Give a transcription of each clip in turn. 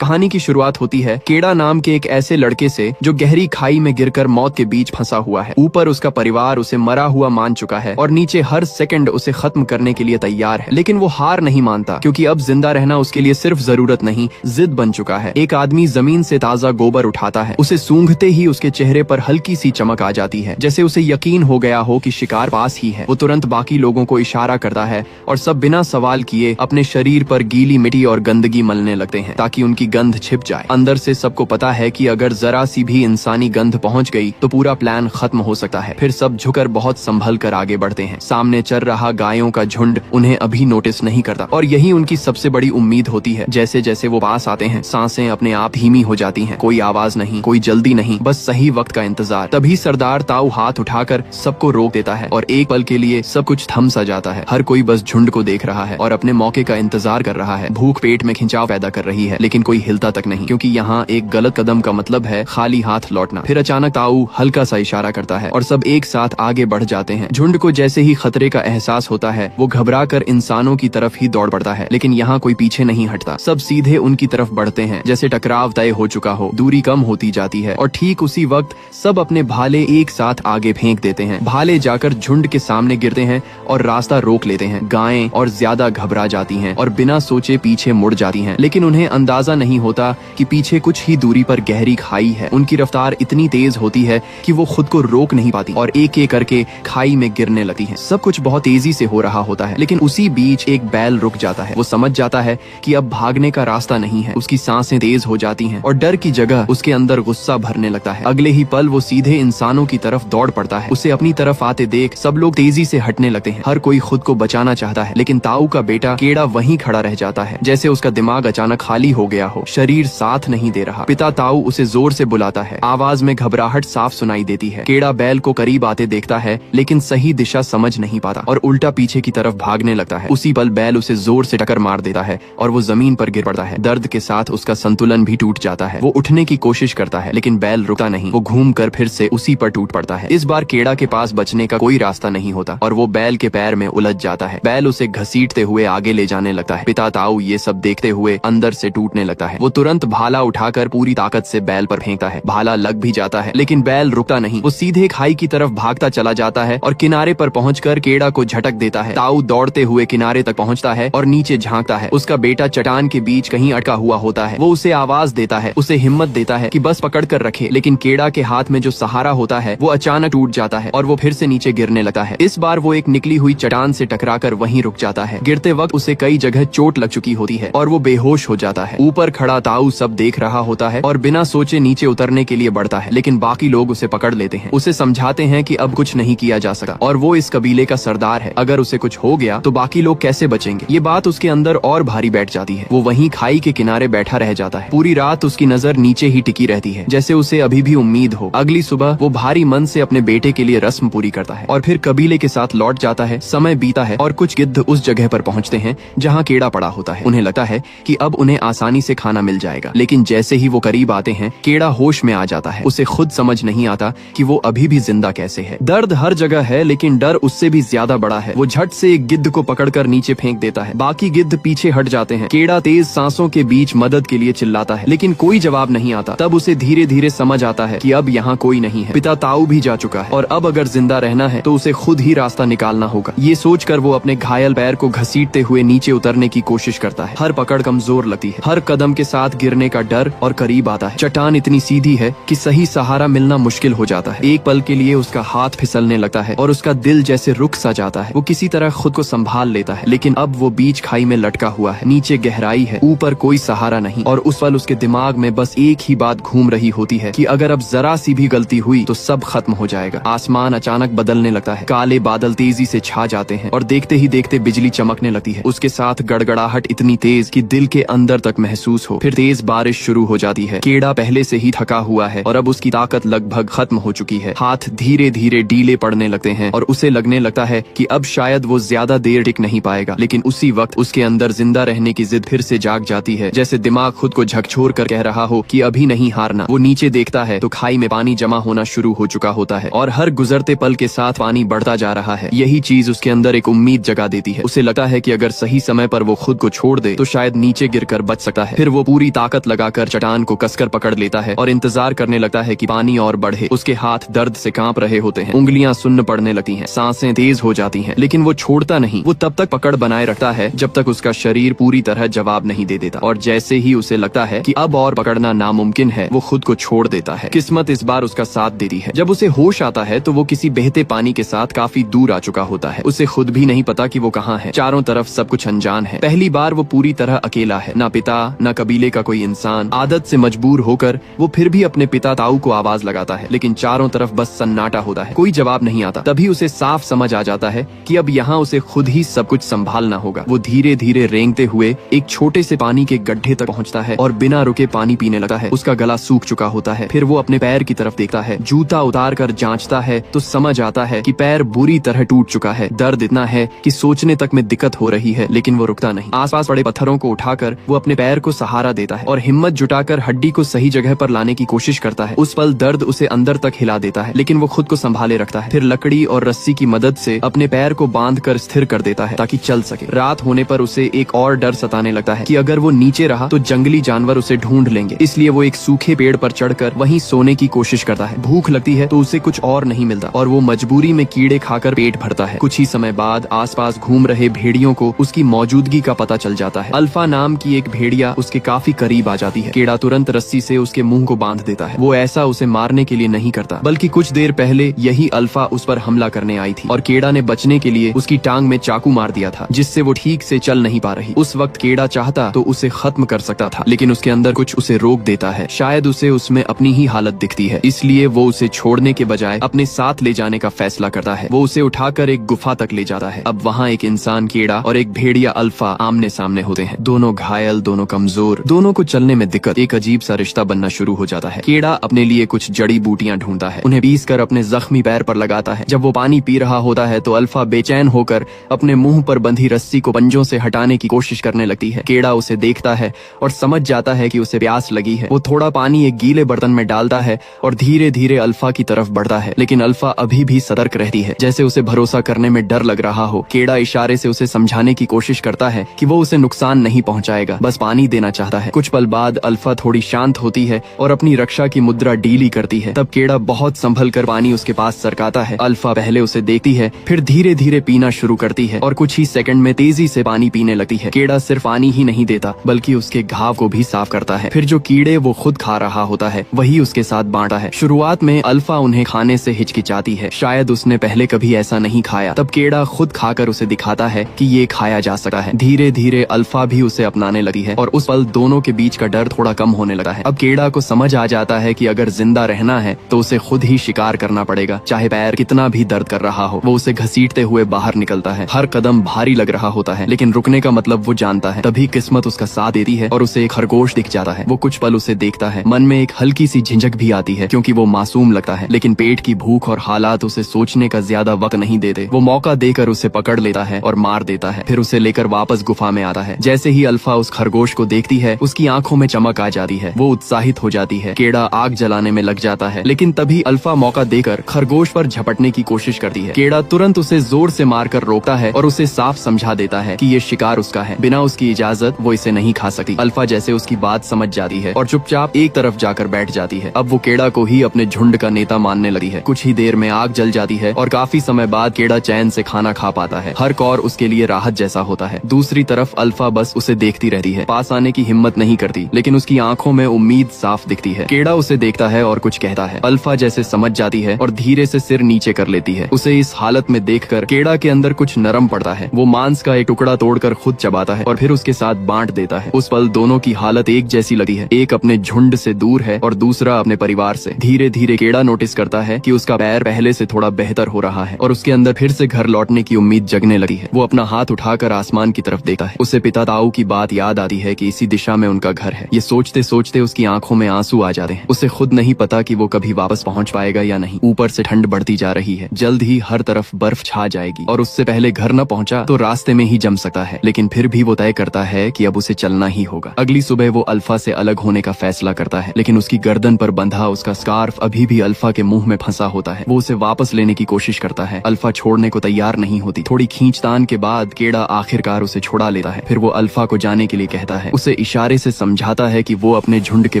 कहानी की शुरुआत होती है केड़ा नाम के एक ऐसे लड़के से जो गहरी खाई में गिरकर मौत के बीच फंसा हुआ है। ऊपर उसका परिवार उसे मरा हुआ मान चुका है और नीचे हर सेकंड उसे खत्म करने के लिए तैयार है, लेकिन वो हार नहीं मानता क्योंकि अब जिंदा रहना उसके लिए सिर्फ जरूरत नहीं, जिद बन चुका है। एक आदमी जमीन से ताजा गोबर उठाता है, उसे सूंघते ही उसके चेहरे पर हल्की सी चमक आ जाती है, जैसे उसे यकीन हो गया हो कि शिकार पास ही है। वो तुरंत बाकी लोगों को इशारा करता है और सब बिना सवाल किए अपने शरीर पर गीली मिट्टी और गंदगी मलने लगते हैं ताकि उनकी गंध छिप जाए। अंदर से सबको पता है कि अगर जरा सी भी इंसानी गंध पहुंच गई तो पूरा प्लान खत्म हो सकता है। फिर सब झुकर बहुत संभल कर आगे बढ़ते हैं। सामने चल रहा गायों का झुंड उन्हें अभी नोटिस नहीं करता और यही उनकी सबसे बड़ी उम्मीद होती है। जैसे जैसे वो पास आते हैं सांसें अपने आप धीमी हो जाती हैं। कोई आवाज नहीं, कोई जल्दी नहीं, बस सही वक्त का इंतजार। तभी सरदार ताऊ हाथ उठाकर सबको रोक देता है और एक पल के लिए सब कुछ थम सा जाता है। हर कोई बस झुंड को देख रहा है और अपने मौके का इंतजार कर रहा है। भूख पेट में खिंचाव पैदा कर रही है, लेकिन कोई हिलता तक नहीं, क्योंकि यहाँ एक गलत कदम का मतलब है खाली हाथ लौटना। फिर अचानक ताऊ हल्का सा इशारा करता है और सब एक साथ आगे बढ़ जाते हैं। झुंड को जैसे ही खतरे का एहसास होता है वो घबरा कर इंसानों की तरफ ही दौड़ पड़ता है, लेकिन यहाँ कोई पीछे नहीं हटता। सब सीधे उनकी तरफ बढ़ते हैं जैसे टकराव तय हो चुका हो। दूरी कम होती जाती है और ठीक उसी वक्त सब अपने भाले एक साथ आगे फेंक देते हैं। भाले जाकर झुंड के सामने गिरते हैं और रास्ता रोक लेते हैं। गायें और ज्यादा घबरा जाती हैं और बिना सोचे पीछे मुड़ जाती हैं, लेकिन उन्हें अंदाजा नहीं होता कि पीछे कुछ ही दूरी पर गहरी खाई है। उनकी रफ्तार इतनी तेज होती है कि वो खुद को रोक नहीं पाती और एक एक करके खाई में गिरने लगती हैं। सब कुछ बहुत तेजी से हो रहा होता है, लेकिन उसी बीच एक बैल रुक जाता है। वो समझ जाता है कि अब भागने का रास्ता नहीं है। उसकी सांसें तेज हो जाती हैं और डर की जगह उसके अंदर गुस्सा भरने लगता है। अगले ही पल वो सीधे इंसानों की तरफ दौड़ पड़ता है। उसे अपनी तरफ आते देख सब लोग तेजी से हटने लगते हैं। हर कोई खुद को बचाना चाहता है, लेकिन ताऊ का बेटा केड़ा वहीं खड़ा रह जाता है, जैसे उसका दिमाग अचानक खाली हो गया हो। शरीर साथ नहीं दे रहा। पिता ताऊ उसे जोर से बुलाता है। आवाज में घबराहट साफ सुनाई देती है। केड़ा बैल को करीब आते देखता है, लेकिन सही दिशा समझ नहीं पाता और उल्टा पीछे की तरफ भागने लगता है। उसी पल बैल उसे जोर से टक्कर मार देता है और वो जमीन पर गिर पड़ता है। दर्द के साथ उसका संतुलन भी टूट जाता है। वो उठने की कोशिश करता है, लेकिन बैल रुकता नहीं। वो घूम कर फिर से उसी पर टूट पड़ता है। इस बार केड़ा के पास बचने का कोई रास्ता नहीं होता और वो बैल के पैर में उलझ जाता है। बैल उसे घसीटते हुए आगे ले जाने लगता है। पिता ताऊ ये सब देखते हुए अंदर से टूटने लगता है। वो तुरंत भाला उठाकर पूरी ताकत से बैल पर फेंकता है। भाला लग भी जाता है, लेकिन बैल रुकता नहीं। वो सीधे खाई की तरफ भागता चला जाता है और किनारे पर पहुंचकर केड़ा को झटक देता है। ताऊ दौड़ते हुए किनारे तक पहुंचता है और नीचे झांकता है। उसका बेटा चट्टान के बीच कहीं अटका हुआ होता है। वो उसे आवाज देता है, उसे हिम्मत देता है कि बस पकड़ कर रखे, लेकिन केड़ा के हाथ में जो सहारा होता है वो अचानक टूट जाता है और वो फिर से नीचे गिरने लगता है। इस बार वो एक निकली हुई चट्टान से टकराकर वहीं रुक जाता है। गिरते वक्त उसे कई जगह चोट लग चुकी होती है और वो बेहोश हो जाता है। ऊपर खड़ा ताऊ सब देख रहा होता है और बिना सोचे नीचे उतरने के लिए बढ़ता है, लेकिन बाकी लोग उसे पकड़ लेते हैं। उसे समझाते हैं कि अब कुछ नहीं किया जा सकता और वो इस कबीले का सरदार है। अगर उसे कुछ हो गया तो बाकी लोग कैसे बचेंगे। ये बात उसके अंदर और भारी बैठ जाती है। वो वहीं खाई के किनारे बैठा रह जाता है। पूरी रात उसकी नजर नीचे ही टिकी रहती है, जैसे उसे अभी भी उम्मीद हो। अगली सुबह वो भारी मन से अपने बेटे के लिए रस्म पूरी करता है और फिर कबीले के साथ लौट जाता है। समय बीता है और कुछ गिद्ध उस जगह पर पहुंचते हैं जहाँ केड़ा पड़ा होता है। उन्हें लगता है कि अब उन्हें आसानी से खाना मिल जाएगा, लेकिन जैसे ही वो करीब आते हैं केड़ा होश में आ जाता है। उसे खुद समझ नहीं आता कि वो अभी भी जिंदा कैसे है। दर्द हर जगह है, लेकिन डर उससे भी ज्यादा बड़ा है। वो झट से एक गिद्ध को पकड़कर नीचे फेंक देता है। बाकी गिद्ध पीछे हट जाते हैं। केड़ा तेज सांसों के बीच मदद के लिए चिल्लाता है, लेकिन कोई जवाब नहीं आता। तब उसे धीरे धीरे समझ आता है कि अब यहाँ कोई नहीं है। पिता ताऊ भी जा चुका है और अब अगर जिंदा रहना है तो उसे खुद ही रास्ता निकालना होगा। ये सोचकर वो अपने घायल पैर को घसीटते हुए नीचे उतरने की कोशिश करता है। हर पकड़ कमजोर लगती है। हर कदम के साथ गिरने का डर और करीब आता है। चट्टान इतनी सीधी है कि सही सहारा मिलना मुश्किल हो जाता है। एक पल के लिए उसका हाथ फिसलने लगता है और उसका दिल जैसे रुक सा जाता है। वो किसी तरह खुद को संभाल लेता है, लेकिन अब वो बीच खाई में लटका हुआ है। नीचे गहराई है, ऊपर कोई सहारा नहीं और उस पल उसके दिमाग में बस एक ही बात घूम रही होती है कि अगर अब जरा सी भी गलती हुई तो सब खत्म हो जाएगा। आसमान अचानक बदलने लगता है। काले बादल तेजी से छा जाते हैं और देखते ही देखते बिजली चमकने लगती है। उसके साथ गड़गड़ाहट इतनी तेज कि दिल के अंदर तक महसूस हो। फिर तेज बारिश शुरू हो जाती है। केड़ा पहले से ही थका हुआ है और अब उसकी ताकत लगभग खत्म हो चुकी है। हाथ धीरे धीरे ढीले पड़ने लगते हैं और उसे लगने लगता है कि अब शायद वो ज्यादा देर टिक नहीं पाएगा, लेकिन उसी वक्त उसके अंदर जिंदा रहने की जिद फिर से जाग जाती है, जैसे दिमाग खुद को झकझोर कर कह रहा हो कि अभी नहीं हारना। वो नीचे देखता है तो खाई में पानी जमा होना शुरू हो चुका होता है और हर गुजरते पल के साथ पानी बढ़ता जा रहा है। यही चीज उसके अंदर एक उम्मीद जगा देती है। उसे लगता है कि अगर सही समय पर वो खुद को छोड़ दे तो शायद नीचे गिरकर बच सकता है। फिर फिर वो पूरी ताकत लगाकर चट्टान को कसकर पकड़ लेता है और इंतजार करने लगता है कि पानी और बढ़े। उसके हाथ दर्द से कांप रहे होते हैं, उंगलियां सुन्न पड़ने लगती हैं, सांसें तेज हो जाती हैं, लेकिन वो छोड़ता नहीं। वो तब तक पकड़ बनाए रखता है जब तक उसका शरीर पूरी तरह जवाब नहीं दे देता, और जैसे ही उसे लगता है कि अब और पकड़ना नामुमकिन है, वो खुद को छोड़ देता है। किस्मत इस बार उसका साथ देती है। जब उसे होश आता है तो वो किसी बहते पानी के साथ काफी दूर आ चुका होता है। उसे खुद भी नहीं पता कि वो कहाँ है। चारों तरफ सब कुछ अनजान है। पहली बार वो पूरी तरह अकेला है, ना पिता ना कबीले का कोई इंसान। आदत से मजबूर होकर वो फिर भी अपने पिता ताऊ को आवाज लगाता है, लेकिन चारों तरफ बस सन्नाटा होता है, कोई जवाब नहीं आता। तभी उसे साफ समझ आ जाता है कि अब यहाँ उसे खुद ही सब कुछ संभालना होगा। वो धीरे धीरे रेंगते हुए एक छोटे से पानी के गड्ढे तक पहुँचता है और बिना रुके पानी पीने लगता है। उसका गला सूख चुका होता है। फिर वो अपने पैर की तरफ देखता है, जूता उतार कर जांचता है तो समझ आता है कि पैर बुरी तरह टूट चुका है। दर्द इतना है कि सोचने तक में दिक्कत हो रही है, लेकिन वो रुकता नहीं। आसपास पड़े पत्थरों को उठाकर वो अपने पैर को सहारा देता है और हिम्मत जुटाकर हड्डी को सही जगह पर लाने की कोशिश करता है। उस पल दर्द उसे अंदर तक हिला देता है, लेकिन वो खुद को संभाले रखता है। फिर लकड़ी और रस्सी की मदद से अपने पैर को बांधकर स्थिर कर देता है ताकि चल सके। रात होने पर उसे एक और डर सताने लगता है कि अगर वो नीचे रहा तो जंगली जानवर उसे ढूंढ लेंगे। इसलिए वो एक सूखे पेड़ पर चढ़कर वहीं सोने की कोशिश करता है। भूख लगती है तो उसे कुछ और नहीं मिलता और वो मजबूरी में कीड़े खाकर पेट भरता है। कुछ ही समय बाद आसपास घूम रहे भेड़ियों को उसकी मौजूदगी का पता चल जाता है। अल्फा नाम की एक भेड़िया उसके काफी करीब आ जाती है। कीड़ा तुरंत रस्सी से उसके मुंह को बांध देता है। वो ऐसा उसे मारने के लिए नहीं करता, बल्कि कुछ देर पहले यही अल्फा उस पर हमला करने आई थी और कीड़ा ने बचने के लिए उसकी टांग में चाकू मार दिया था, जिससे वो ठीक से चल नहीं पा रही। उस वक्त कीड़ा चाहता तो उसे खत्म कर सकता था, लेकिन उसके अंदर कुछ उसे रोक देता है। शायद उसे उसमें अपनी ही हालत दिखती है, इसलिए वो उसे छोड़ने के बजाय अपने साथ ले जाने का फैसला करता है। वो उसे उठाकर एक गुफा तक ले जाता है। अब वहाँ एक इंसान कीड़ा और एक भेड़िया अल्फा आमने सामने होते हैं। दोनों घायल, दोनों कमजोर, दोनों को चलने में दिक्कत। एक अजीब सा रिश्ता बनना शुरू हो जाता है। कीड़ा अपने लिए कुछ जड़ी बूटियां ढूंढता है, उन्हें पीस कर अपने जख्मी पैर पर लगाता है। जब वो पानी पी रहा होता है तो अल्फा बेचैन होकर अपने मुंह पर बंधी रस्सी को पंजों से हटाने की कोशिश करने लगती है। कीड़ा उसे देखता है और समझ जाता है कि उसे प्यास लगी है। वो थोड़ा पानी एक गीले बर्तन में डालता है और धीरे धीरे अल्फा की तरफ बढ़ता है, लेकिन अल्फा अभी भी सतर्क रहती है, जैसे उसे भरोसा करने में डर लग रहा हो। कीड़ा इशारे से उसे समझाने की कोशिश करता है कि वो उसे नुकसान नहीं पहुंचाएगा, बस पानी देना चाहता है। कुछ पल बाद अल्फा थोड़ी शांत होती है और अपनी रक्षा की मुद्रा ढीली करती है। तब कीड़ा बहुत संभल कर पानी उसके पास सरकाता है। अल्फा पहले उसे देखती है, फिर धीरे धीरे पीना शुरू करती है और कुछ ही सेकंड में तेजी से पानी पीने लगती है। कीड़ा सिर्फ पानी ही नहीं देता, बल्कि उसके घाव को भी साफ करता है। फिर जो कीड़े वो खुद खा रहा होता है वही उसके साथ बांटा है। शुरुआत में अल्फा उन्हें खाने से हिचकिचाती है, शायद उसने पहले कभी ऐसा नहीं खाया। तब कीड़ा खुद खाकर उसे दिखाता है कि ये खाया जा सकता है। धीरे धीरे अल्फा भी उसे अपनाने लगी है और उस पल दोनों के बीच का डर थोड़ा कम होने लगा है। अब कीड़ा को समझ आ जाता है कि अगर जिंदा रहना है तो उसे खुद ही शिकार करना पड़ेगा, चाहे पैर कितना भी दर्द कर रहा हो। वो उसे घसीटते हुए बाहर निकलता है। हर कदम भारी लग रहा होता है, लेकिन रुकने का मतलब वो जानता है। तभी किस्मत उसका साथ देती है और उसे एक खरगोश दिख जाता है। वो कुछ पल उसे देखता है, मन में एक हल्की सी झिझक भी आती है क्योंकि वो मासूम लगता है, लेकिन पेट की भूख और हालात उसे सोचने का ज्यादा वक्त नहीं देते। वो मौका देकर उसे पकड़ लेता है और मार देता है, फिर उसे लेकर वापस गुफा में आता है। जैसे ही अल्फा उस खरगोश को देखती है उसकी आंखों में चमक आ जाती है। वो उत्साहित हो जाती है। कीड़ा आग जलाने में लग जाता है, लेकिन तभी अल्फा मौका देकर खरगोश पर झपटने की कोशिश करती है। कीड़ा तुरंत उसे जोर से मारकर रोकता है और उसे साफ समझा देता है कि ये शिकार उसका है, बिना उसकी इजाजत वो इसे नहीं खा सकती। अल्फा जैसे उसकी बात समझ जाती है और चुपचाप एक तरफ जाकर बैठ जाती है। अब वो कीड़ा को ही अपने झुंड का नेता मानने लगी है। कुछ ही देर में आग जल जाती है और काफी समय बाद कीड़ा चैन से खाना खा पाता है। हर कौर उसके लिए राहत जैसा होता है। दूसरी तरफ अल्फा बस उसे देखती रहती है, पास आने की हिम्मत नहीं करती, लेकिन उसकी आंखों में उम्मीद साफ दिखती है। कीड़ा उसे देखता है और कुछ कहता है। अल्फा जैसे समझ जाती है और धीरे से सिर नीचे कर लेती है। उसे इस हालत में देखकर कीड़ा के अंदर कुछ नरम पड़ता है। वो मांस का एक टुकड़ा तोड़कर खुद चबाता है और फिर उसके साथ बांट देता है। उस पल दोनों की हालत एक जैसी लगी है, एक अपने झुंड से दूर है और दूसरा अपने परिवार से। धीरे धीरे कीड़ा नोटिस करता है कि उसका पैर पहले से थोड़ा बेहतर हो रहा है और उसके अंदर फिर से घर लौटने की उम्मीद जगने लगी है। वो अपना हाथ उठाकर आसमान की तरफ देखता है। उसे पिता ताऊ की बात याद आती है कि इसी दिशा में उनका घर है। ये सोचते सोचते उसकी आंखों में आंसू आ जाते हैं। उसे खुद नहीं पता कि वो कभी वापस पहुंच पाएगा या नहीं। ऊपर से ठंड बढ़ती जा रही है, जल्द ही हर तरफ बर्फ छा जाएगी और उससे पहले घर न पहुंचा तो रास्ते में ही जम सकता है। लेकिन फिर भी वो तय करता है कि अब उसे चलना ही होगा। अगली सुबह वो अल्फा से अलग होने का फैसला करता है, लेकिन उसकी गर्दन पर बंधा उसका स्कार्फ अभी भी अल्फा के मुंह में फंसा होता है। वो उसे वापस लेने की कोशिश करता है। अल्फा छोड़ने को तैयार नहीं होती। थोड़ी खींचतान के बाद कीड़ा आखिरकार उसे छुड़ा लेता है। फिर वो अल्फा को जाने के लिए कहता है। उसे इशारे से समझाता है कि वो अपने झुंड के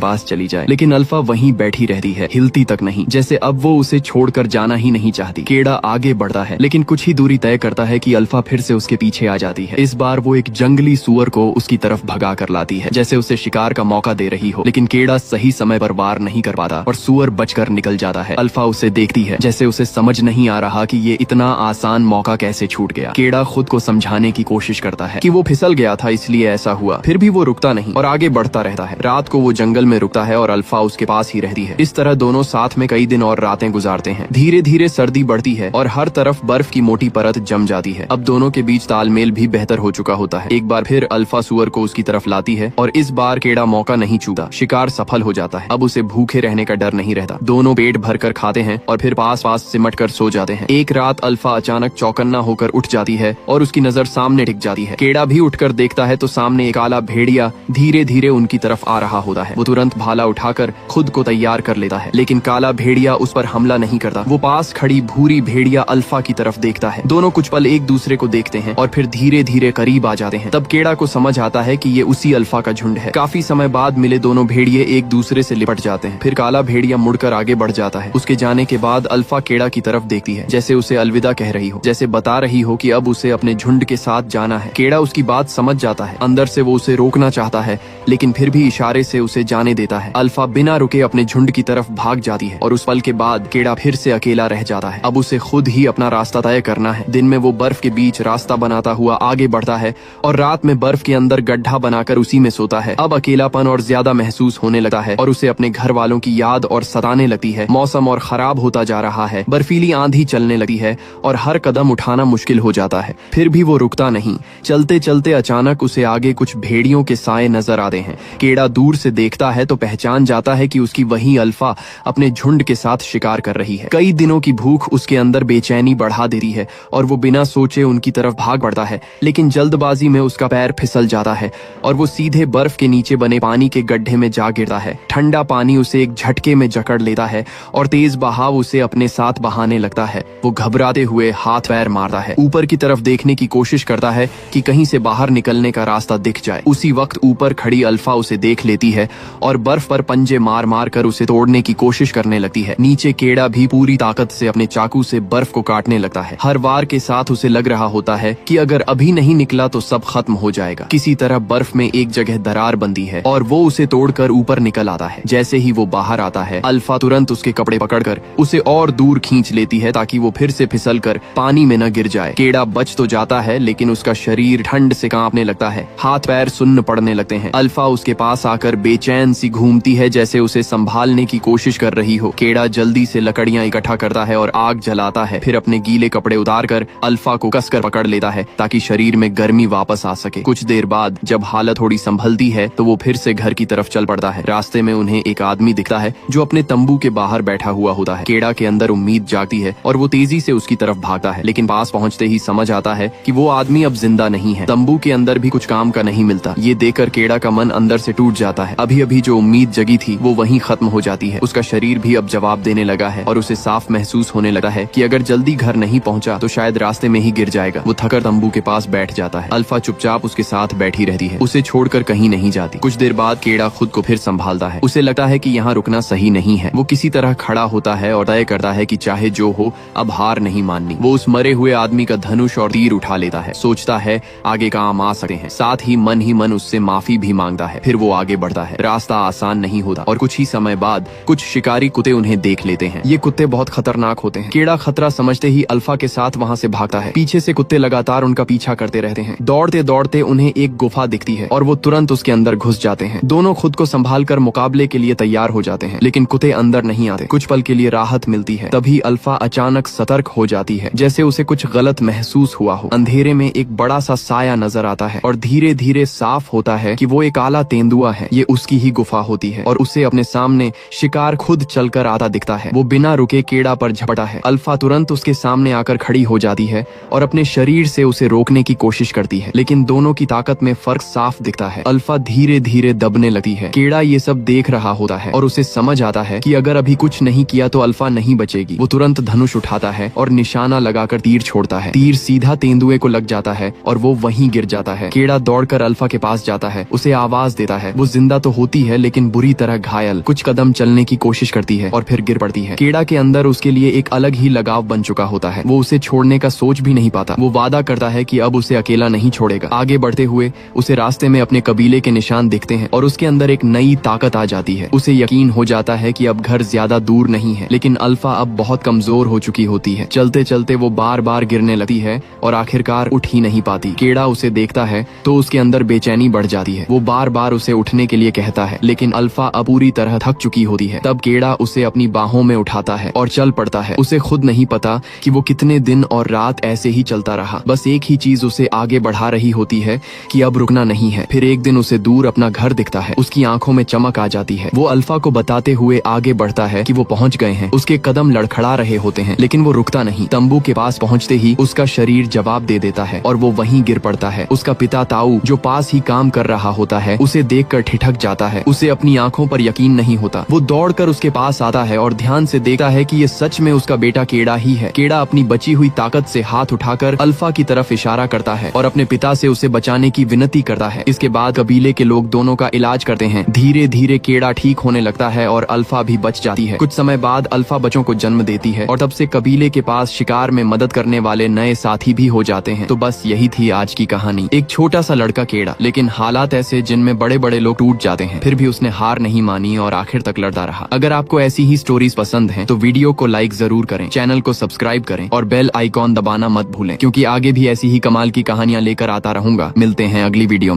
पास चली जाए, लेकिन अल्फा वहीं बैठी रहती है, हिलती तक नहीं, जैसे अब वो उसे छोड़कर जाना ही नहीं चाहती। केड़ा आगे बढ़ता है, लेकिन कुछ ही दूरी तय करता है कि अल्फा फिर से उसके पीछे आ जाती है। इस बार वो एक जंगली सुअर को उसकी तरफ भगा कर लाती है, जैसे उसे शिकार का मौका दे रही हो, लेकिन केड़ा सही समय पर वार नहीं कर पाता और सुअर बचकर निकल जाता है। अल्फा उसे देखती है, जैसे उसे समझ नहीं आ रहा कि ये इतना आसान मौका कैसे छूट गया। केड़ा खुद को समझाने की कोशिश करता है कि वो फिसल गया था इसलिए ऐसा हुआ, फिर भी वो रुकता नहीं और आगे बढ़ता रहता है। रात को वो जंगल में रुकता है और अल्फा उसके पास ही रहती है। इस तरह दोनों साथ में कई दिन और रातें गुजारते हैं। धीरे धीरे सर्दी बढ़ती है और हर तरफ बर्फ की मोटी परत जम जाती है। अब दोनों के बीच तालमेल भी बेहतर हो चुका होता है। एक बार फिर अल्फा सुअर को उसकी तरफ लाती है और इस बार केड़ा मौका नहीं चूकता। शिकार सफल हो जाता है। अब उसे भूखे रहने का डर नहीं रहता। दोनों पेट भरकर खाते हैं और फिर पास पास सिमट कर सो जाते हैं। एक रात अल्फा अचानक चौकन्ना होकर उठ जाती है और उसकी नजर सामने टिक जाती है। केड़ा भी उठकर देखता है तो सामने एक काला भेड़िया धीरे धीरे उनकी तरफ आ रहा होता है। वो तुरंत भाला उठाकर खुद को तैयार कर लेता है, लेकिन काला भेड़िया उस पर हमला नहीं करता। वो पास खड़ी भूरी भेड़िया अल्फा की तरफ देखता है। दोनों कुछ पल एक दूसरे को देखते हैं और फिर धीरे धीरे करीब आ जाते हैं। तब केड़ा को समझ आता है कि ये उसी अल्फा का झुंड है। काफी समय बाद मिले दोनों भेड़िए एक दूसरे से लिपट जाते हैं। फिर काला भेड़िया मुड़कर आगे बढ़ जाता है। उसके जाने के बाद अल्फा केड़ा की तरफ देखती है, जैसे उसे अलविदा कह रही हो, जैसे बता रही हो कि अब उसे अपने झुंड के साथ जाना है। केड़ा उसकी बात समझ जाता है। अंदर से वो उसे रोकना चाहता है, लेकिन फिर भी इशारे से उसे जाने देता है। अल्फा बिना रुके अपने झुंड की तरफ भाग जाती है और उस पल के बाद केड़ा फिर से अकेला रह जाता है। अब उसे खुद ही अपना रास्ता तय करना है। दिन में वो बर्फ के बीच रास्ता बनाता हुआ आगे बढ़ता है और रात में बर्फ के अंदर गड्ढा बनाकर उसी में सोता है। अब अकेलापन और ज्यादा महसूस होने लगा है और उसे अपने घर वालों की याद और सताने लगती है। मौसम और खराब होता जा रहा है। बर्फीली आंधी चलने लगी है और हर कदम उठाना मुश्किल हो जाता है। फिर भी वो रुकता नहीं। चलते चलते अचानक उसे आगे कुछ भेड़ियों के साए नजर आते हैं। केड़ा दूर से देखता है तो पहचान जाता है कि उसकी वही अल्फा अपने झुंड के साथ शिकार कर रही है। कई दिनों की भूख उसके अंदर बेचैनी बढ़ा देती है और वो बिना सोचे उनकी तरफ भाग पड़ता है, लेकिन जल्दबाजी में उसका पैर फिसल जाता है और वो सीधे बर्फ के नीचे बने पानी के गड्ढे में जा गिरता है। ठंडा पानी उसे एक झटके में जकड़ लेता है और तेज बहाव उसे अपने साथ बहाने लगता है। वो घबराते हुए हाथ पैर मारता है, ऊपर की तरफ देखने की कोशिश करता है कि कहीं से बाहर निकलने का रास्ता दिख जाए। उसी वक्त ऊपर खड़ी अल्फा उसे देख लेती है और बर्फ पर पंजे मार मार कर उसे तोड़ने की कोशिश करने लगती है। नीचे केड़ा भी पूरी ताकत से अपने चाकू से बर्फ को काटने लगता है। हर वार के साथ उसे लग रहा होता है कि अगर अभी नहीं निकला तो सब खत्म हो जाएगा। किसी तरह बर्फ में एक जगह दरार बंदी है और वो उसे तोड़कर ऊपर निकल आता है। जैसे ही वो बाहर आता है, अल्फा तुरंत उसके कपड़े पकड़कर उसे और दूर खींच लेती है ताकि वो फिर से फिसल कर पानी में न गिर जाए। केड़ा बच तो जाता है, लेकिन उसका शरीर ठंड से कांपने लगता है। हाथ पैर सुन्न पड़ने लगते हैं। अल्फा उसके पास आकर बेचैन सी घूमती है, जैसे उसे संभालने की कोशिश कर रही हो। केड़ा जल्दी से लकड़ियां इकट्ठा करता है और आग जलाता है। फिर अपने गीले कपड़े उतारकर अल्फा को कसकर पकड़ लेता है ताकि शरीर में गर्मी वापस आ सके। कुछ देर बाद जब हालत थोड़ी संभलती है तो वो फिर से घर की तरफ चल पड़ता है। रास्ते में उन्हें एक आदमी दिखता है जो अपने तंबू के बाहर बैठा हुआ होता है। केड़ा के अंदर उम्मीद जागती है और वो तेजी से उसकी तरफ भागता है, लेकिन पास पहुंचते ही समझ आता है कि वो आदमी अब जिंदा नहीं है। तंबू के अंदर भी कुछ काम का नहीं मिलता। ये देखकर केड़ा का मन अंदर से टूट जाता है। अभी अभी जो उम्मीद जगी थी वो वहीं खत्म हो जाती है। उसका शरीर भी अब जवाब देने लगा है और उसे साफ महसूस होने लगा है कि अगर जल्दी घर नहीं पहुंचा तो शायद रास्ते में ही गिर जाएगा। वो थकर तंबू के पास बैठ जाता है। अल्फा चुपचाप उसके साथ बैठी रहती है, उसे छोड़कर कहीं नहीं जाती। कुछ देर बाद केड़ा खुद को फिर संभालता है। उसे लगता है कि यहाँ रुकना सही नहीं है। वो किसी तरह खड़ा होता है और तय करता है कि चाहे जो हो अब हार नहीं माननी। वो उस मरे हुए आदमी का धनुष और तीर उठा लेता है। सोचता है आगे काम आ सकते हैं, साथ ही मन उससे माफी भी मांगता है। फिर वो आगे बढ़ता है। रास्ता आसान नहीं होता और कुछ ही समय बाद कुछ शिकारी कुत्ते उन्हें देख लेते हैं। ये कुत्ते बहुत खतरनाक होते हैं। केड़ा खतरा समझते ही अल्फा के साथ वहाँ से भागता है। पीछे से कुत्ते लगातार उनका पीछा करते रहते हैं। दौड़ते दौड़ते उन्हें एक गुफा दिखती है और वो तुरंत उसके अंदर घुस जाते हैं। दोनों खुद को संभाल कर मुकाबले के लिए तैयार हो जाते हैं, लेकिन कुत्ते अंदर नहीं आते। कुछ पल के लिए राहत मिलती है। तभी अल्फा अचानक सतर्क हो जाती है, जैसे उसे कुछ गलत महसूस हुआ हो। अंधेरे में एक बड़ा सा साया नजर आता है और धीरे धीरे साफ होता है कि वो एक काला तेंदुआ है। ये उसकी ही गुफा होती है और उसे अपने सामने शिकार खुद चलकर आता दिखता है। वो बिना रुके केड़ा पर झपटा है। अल्फा तुरंत उसके सामने आकर खड़ी हो जाती है और अपने शरीर से उसे रोकने की कोशिश करती है, लेकिन दोनों की ताकत में फर्क साफ दिखता है। अल्फा धीरे धीरे दबने लगती है। केड़ा ये सब देख रहा होता है और उसे समझ आता है कि अगर अभी कुछ नहीं किया तो अल्फा नहीं बचेगी। वो तुरंत धनुष उठाता है और निशाना लगाकर तीर छोड़ता है। तीर सीधा तेंदुए को लग जाता है और वो वहीं गिर जाता है। केड़ा दौड़कर अल्फा के पास जाता आता है, उसे आवाज देता है। वो जिंदा तो होती है लेकिन बुरी तरह घायल, कुछ कदम चलने की कोशिश करती है और फिर गिर पड़ती है। केड़ा के अंदर उसके लिए एक अलग ही लगाव बन चुका होता है। वो उसे छोड़ने का सोच भी नहीं पाता। वो वादा करता है कि अब उसे अकेला नहीं छोड़ेगा। आगे बढ़ते हुए उसे रास्ते में अपने कबीले के निशान दिखते हैं और उसके अंदर एक नई ताकत आ जाती है। उसे यकीन हो जाता है कि अब घर ज्यादा दूर नहीं है, लेकिन अल्फा अब बहुत कमजोर हो चुकी होती है। चलते चलते वो बार बार गिरने लगती है और आखिरकार उठ ही नहीं पाती। केड़ा उसे देखता है तो उसके अंदर बेचैनी बढ़ जाती है। वो बार बार उसे उठने के लिए कहता है, लेकिन अल्फा अब पूरी तरह थक चुकी होती है। तब केड़ा उसे अपनी बाहों में उठाता है और चल पड़ता है। उसे खुद नहीं पता कि वो कितने दिन और रात ऐसे ही चलता रहा। बस एक ही चीज उसे आगे बढ़ा रही होती है कि अब रुकना नहीं है। फिर एक दिन उसे दूर अपना घर दिखता है। उसकी आंखों में चमक आ जाती है। वो अल्फा को बताते हुए आगे बढ़ता है कि वो पहुंच गए हैं। उसके कदम लड़खड़ा रहे होते हैं लेकिन वो रुकता नहीं। तंबू के पास पहुंचते ही उसका शरीर जवाब दे देता है और वो वहीं गिर पड़ता है। उसका पिता ताऊ जो पास ही काम कर रहा होता है उसे देखकर ठिठक जाता है। उसे अपनी आंखों पर यकीन नहीं होता। वो दौड़कर उसके पास आता है और ध्यान से देखता है कि ये सच में उसका बेटा केड़ा ही है। केड़ा अपनी बची हुई ताकत से हाथ उठाकर अल्फा की तरफ इशारा करता है और अपने पिता से उसे बचाने की विनती करता है। इसके बाद कबीले के लोग दोनों का इलाज करते हैं। धीरे धीरे केड़ा ठीक होने लगता है और अल्फा भी बच जाती है। कुछ समय बाद अल्फा बच्चों को जन्म देती है और तब से कबीले के पास शिकार में मदद करने वाले नए साथी भी हो जाते हैं। तो बस यही थी आज की कहानी। एक छोटा सा लड़का केड़ा, लेकिन हालात ऐसे जिनमें बड़े बड़े लोग टूट जाते हैं। फिर भी उसने हार नहीं मानी और आखिर तक लड़ता रहा। अगर आपको ऐसी ही स्टोरीज पसंद हैं तो वीडियो को लाइक जरूर करें, चैनल को सब्सक्राइब करें और बेल आइकॉन दबाना मत भूलें, क्योंकि आगे भी ऐसी ही कमाल की कहानियां लेकर आता रहूंगा। मिलते हैं अगली वीडियो में।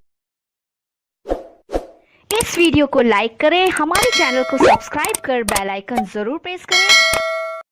इस वीडियो को लाइक करें, हमारे चैनल को सब्सक्राइब कर बेल आइकन जरूर प्रेस करें